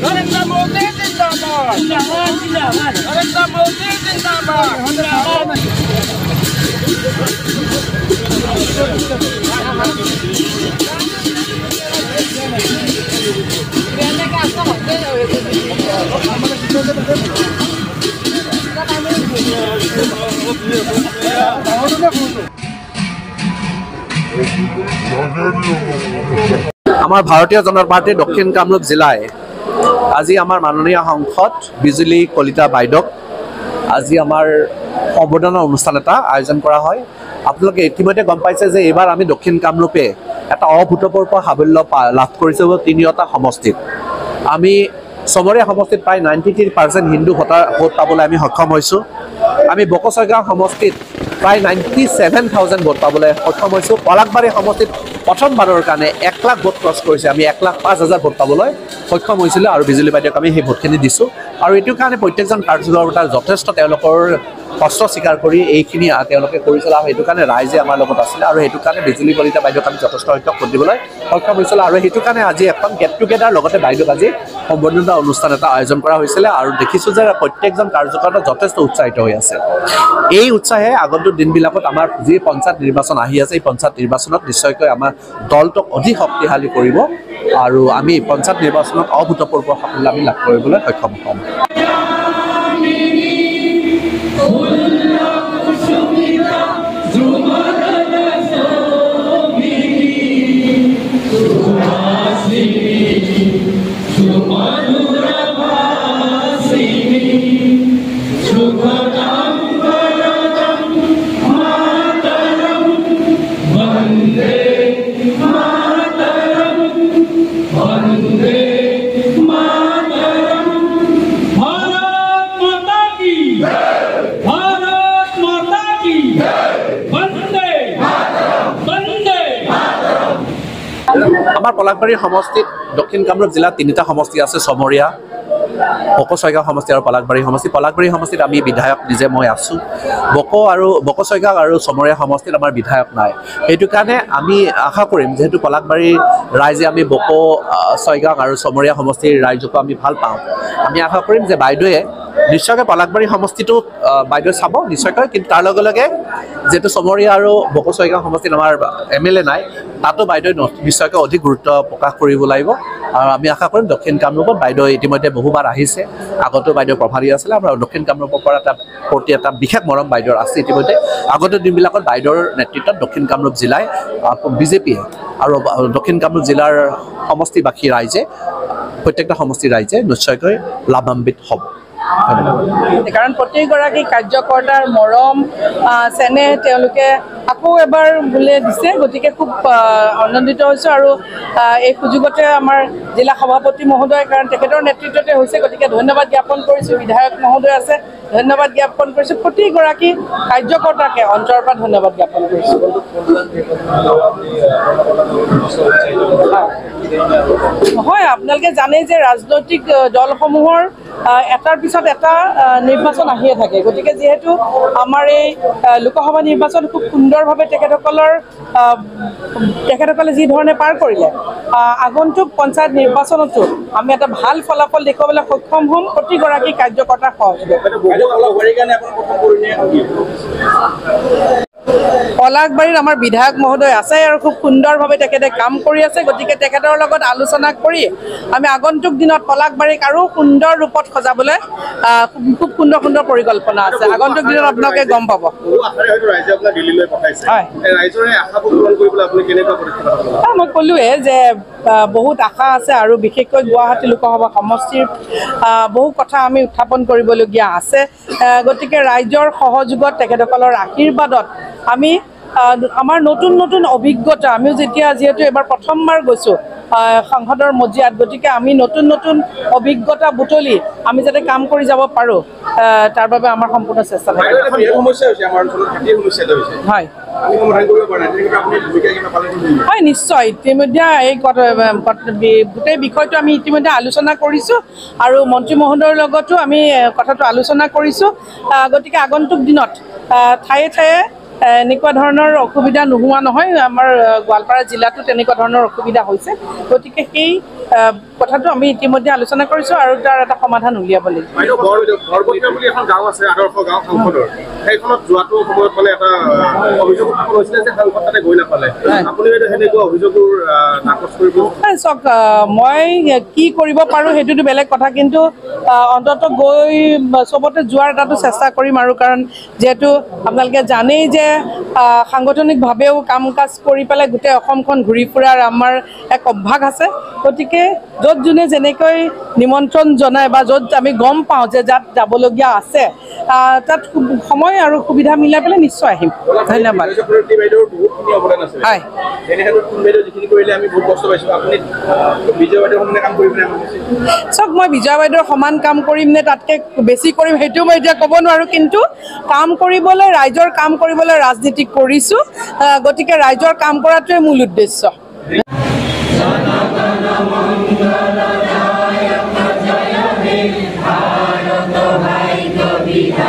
नरेंद्र मोदी जिंदाबाद नरेंद्र मोदी जिंदाबाद আমাৰ ভাৰতীয় জনতা পাৰ্টি দক্ষিণ কামৰূপ জিলায় আজি আমাৰ মাননীয় সাংসদ বিজুলী কলিতা বাইদেউক আজি আমাৰ সম্বৰ্ধনা অনুষ্ঠান এটা আয়োজন কৰা হয়। আপোনালোকে ইতিমধ্যে গম পাইছে যে এইবাৰ আমি দক্ষিণ কামৰূপে এটা অভূতপূৰ্ব সাফল্য লাভ কৰিছোঁ তিনিওটা সমষ্টিত। আমি চমৰীয়া সমষ্টিত প্ৰায় 93% হিন্দু ভোট পাবলৈ আমি সক্ষম হৈছোঁ। আমি বকচৈগাঁও সমষ্টিত প্ৰায় 97,000 ভোট পাবলৈ সক্ষম হৈছোঁ। পলাশবাৰী সমষ্টিত প্ৰথমবাৰৰ কাৰণে 1 লাখ ভোট ক্ৰছ কৰিছে। আমি 1,05,000 ভোট পাবলৈ সক্ষম হৈছিলোঁ আৰু বিজুলী বাইদেউক আমি সেই ভোটখিনি দিছোঁ। আৰু এইটো কাৰণে প্ৰত্যেকজন কাৰ্যকৰ্তা যথেষ্ট তেওঁলোকৰ কষ্ট স্বীকাৰ কৰি এইখিনি তেওঁলোকে কৰিছিল আৰু সেইটো কাৰণে ৰাইজে আমাৰ লগত আছিলে আৰু সেইটো কাৰণে বিজুলী কলিতা বাইদেউক আমি যথেষ্ট সংখ্যক ভোট দিবলৈ সক্ষম হৈছিলোঁ। আৰু সেইটো কাৰণে আজি এখন গেট টুগেডাৰ লগতে বাইদেউক আজি সম্বৰ্ধনা অনুষ্ঠান এটা আয়োজন কৰা হৈছিলে আৰু দেখিছোঁ যে প্ৰত্যেকজন কাৰ্যকৰ্তা যথেষ্ট উৎসাহিত হৈ আছে। এই উৎসাহে আগন্তুক দিনবিলাকত আমাৰ যি পঞ্চায়ত নিৰ্বাচন আহি আছে এই পঞ্চায়ত নিৰ্বাচনত নিশ্চয়কৈ আমাৰ দলটোক অধিক শক্তিশালী কৰিব আৰু আমি পঞ্চায়ত নিৰ্বাচনত অভূতপূৰ্ব সাফল্য আমি লাভ কৰিবলৈ সক্ষম হ'ম। আমাৰ পলাশবাৰী সমষ্টিত দক্ষিণ কামৰূপ জিলাত 3টা সমষ্টি আছে, চমৰীয়া, বকচৈগাঁও সমষ্টি আৰু পলাশবাৰী সমষ্টি। পলাশবাৰী সমষ্টিত আমি বিধায়ক নিজে মই আছোঁ। বকচৈগাঁও আৰু চমৰীয়া সমষ্টিত আমাৰ বিধায়ক নাই। সেইটো কাৰণে আমি আশা কৰিম যিহেতু পলাশবাৰীৰ ৰাইজে আমি বকচৈগাঁও আৰু চমৰীয়া সমষ্টিৰ ৰাইজকো আমি ভাল পাওঁ। আমি আশা কৰিম যে বাইদেৱে নিশ্চয়কৈ পলাশবাৰী সমষ্টিটো বাইদেৱে চাব নিশ্চয়কৈ, কিন্তু তাৰ লগে লগে যিহেতু চমৰীয়া আৰু বকচৈগাঁও সমষ্টিত আমাৰ MLA নাই, তাতো বাইদেৱে নিশ্চয়কৈ অধিক গুৰুত্ব প্ৰকাশ কৰিব লাগিব। আৰু আমি আশা কৰিম দক্ষিণ কামৰূপত বাইদেউ ইতিমধ্যে বহুবাৰ আহিছে, আগতো বাইদেউ প্ৰভাৰী আছিলে আৰু দক্ষিণ কামৰূপৰ পৰা প্ৰতি এটা বিশেষ মৰম বাইদেউৰ আছে ইতিমধ্যে। আগতে দিনবিলাকত বাইদেউৰ নেতৃত্বত দক্ষিণ কামৰূপ জিলাই বিজেপিয়ে আৰু দক্ষিণ কামৰূপ জিলাৰ সমষ্টিবাসী ৰাইজে প্ৰত্যেকটা সমষ্টিৰ ৰাইজে নিশ্চয়কৈ লাভান্বিত হ'ব। কাৰণ প্ৰতিগৰাকী কাৰ্যকৰ্তাৰ মৰম চেনেহ তেওঁলোকে আকৌ এবাৰ বোলে দিছে, গতিকে খুব আনন্দিত হৈছোঁ। আৰু এই সুযোগতে আমাৰ জিলা সভাপতি মহোদয়, কাৰণ তেখেতৰ নেতৃত্বতে হৈছে, গতিকে ধন্যবাদ জ্ঞাপন কৰিছোঁ। বিধায়ক মহোদয় আছে, ধন্যবাদ জ্ঞাপন কৰিছোঁ। প্ৰতিগৰাকী কাৰ্যকৰ্তাকে অন্তৰৰ পৰা ধন্যবাদ জ্ঞাপন কৰিছোঁ। হয়, আপোনালোকে জানে যে ৰাজনৈতিক দলসমূহৰ এটাৰ পিছত এটা নিৰ্বাচন আহিয়ে থাকে, গতিকে যিহেতু আমাৰ এই লোকসভা নিৰ্বাচন খুব সুন্দৰভাৱে তেখেতসকলে যি ধৰণে পাৰ কৰিলে, আগন্তুক পঞ্চায়ত নিৰ্বাচনতো আমি এটা ভাল ফলাফল দেখুৱাবলৈ সক্ষম হ'ম প্ৰতিগৰাকী কাৰ্যকৰ্তাৰ সহযোগত। পলাশবাৰীত আমাৰ বিধায়ক মহোদয় আছে আৰু খুব সুন্দৰভাৱে তেখেতে কাম কৰি আছে, গতিকে তেখেতৰ লগত আলোচনা কৰি আমি আগন্তুক দিনত পলাশবাৰীক আৰু সুন্দৰ ৰূপত সজাবলৈ খুব সুন্দৰ পৰিকল্পনা আছে। আগন্তুক দিনত আপোনালোকে গম পাব। মই ক'লোৱে যে বহুত আশা আছে আৰু বিশেষকৈ গুৱাহাটী লোকসভা সমষ্টিৰ বহু কথা আমি উত্থাপন কৰিবলগীয়া আছে, গতিকে ৰাইজৰ সহযোগত তেখেতসকলৰ আশীৰ্বাদত আমি আমাৰ নতুন অভিজ্ঞতা, আমিও যিহেতু এবাৰ প্ৰথমবাৰ গৈছোঁ সংসদৰ মজিয়াত, গতিকে আমি নতুন অভিজ্ঞতা বুটলি আমি যাতে কাম কৰি যাব পাৰোঁ তাৰ বাবে আমাৰ সম্পূৰ্ণ চেষ্টা থাকিব। হয়, নিশ্চয়। ইতিমধ্যে এই গোটেই বিষয়টো আমি ইতিমধ্যে আলোচনা কৰিছোঁ আৰু মন্ত্ৰী মহোদয়ৰ লগতো আমি কথাটো আলোচনা কৰিছোঁ। গতিকে আগন্তুক দিনত ঠায়ে ঠায়ে এনেকুৱা ধৰণৰ অসুবিধা নোহোৱা নহয়। আমাৰ গোৱালপাৰা জিলাতো তেনেকুৱা ধৰণৰ অসুবিধা হৈছে, গতিকে সেই কথাটো আমি ইতিমধ্যে আলোচনা কৰিছোঁ আৰু তাৰ এটা সমাধান উলিয়াব লাগিব। বুলি এখন গাঁও আছে আদৰ্শ গাঁও সাংসদৰ সেইখনত যোৱাটো সময়ত মানে এটা অভিযোগ উত্থাপন হৈছিলে যে সাংসদ তাতে গৈ নাপালে আপুনি সেনেকুৱা অভিযোগবোৰ নাকচ কৰিব চাওক মই কি কৰিব পাৰোঁ সেইটোতো বেলেগ কথা কিন্তু অন্ততঃ গৈ চবতে যোৱাৰ এটাতো চেষ্টা কৰিম আৰু কাৰণ যিহেতু আপোনালোকে জানেই যে সাংগঠনিকভাৱেও কাম কাজ কৰি পেলাই গোটেই অসমখন ঘূৰি ফুৰাৰ আমাৰ এক অভ্যাস আছে গতিকে য'ত যোনে যেনেকৈ নিমন্ত্ৰণ জনায় বা য'ত আমি গম পাওঁ যে যাত যাবলগীয়া আছে তাত সময় আৰু সুবিধা মিলাই পেলাই নিশ্চয় আহিম। ধন্যবাদ। হয় চাওক মই বিজয়া বাইদেউৰ সমান কাম কৰিম নে তাতকৈ বেছি কৰিম সেইটো মই এতিয়া ক'ব নোৱাৰোঁ কিন্তু কাম কৰিবলৈ ৰাইজৰ কাম কৰিবলৈ ৰাজনীতি কৰিছোঁ গতিকে ৰাইজৰ কাম কৰাটোৱে মূল উদ্দেশ্য। জয় হে ভাৰত ভাগ্য বিধাতা